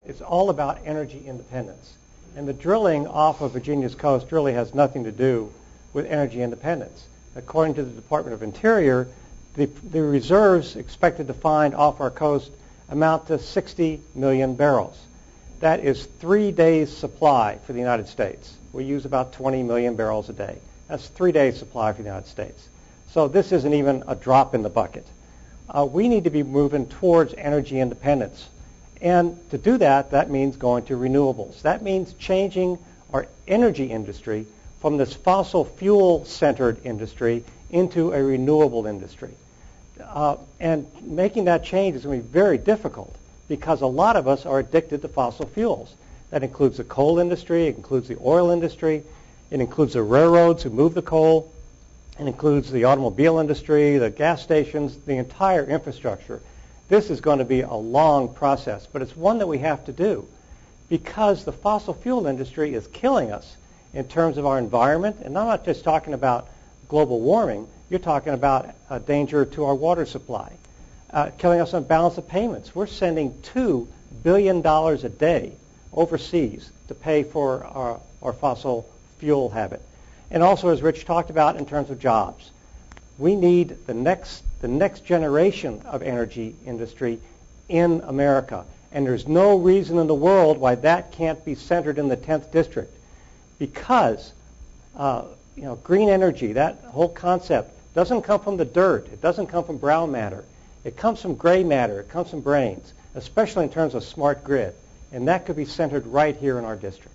It's all about energy independence. And the drilling off of Virginia's coast really has nothing to do with energy independence. According to the Department of Interior, the reserves expected to find off our coast amount to 60 million barrels. That is 3 days' supply for the United States. We use about 20 million barrels a day. That's 3 days' supply for the United States. So this isn't even a drop in the bucket. We need to be moving towards energy independence. And to do that, that means going to renewables. That means changing our energy industry from this fossil fuel-centered industry into a renewable industry. And making that change is going to be very difficult because a lot of us are addicted to fossil fuels. That includes the coal industry, it includes the oil industry, it includes the railroads who move the coal, it includes the automobile industry, the gas stations, the entire infrastructure. This is going to be a long process, but it's one that we have to do because the fossil fuel industry is killing us in terms of our environment. And I'm not just talking about global warming. You're talking about a danger to our water supply, killing us on balance of payments. We're sending $2 billion a day overseas to pay for our fossil fuel habit. And also, as Rich talked about, in terms of jobs. We need the next generation of energy industry in America. And there's no reason in the world why that can't be centered in the 10th District. Because green energy, that whole concept, doesn't come from the dirt. It doesn't come from brown matter. It comes from gray matter. It comes from brains, especially in terms of smart grid. And that could be centered right here in our district.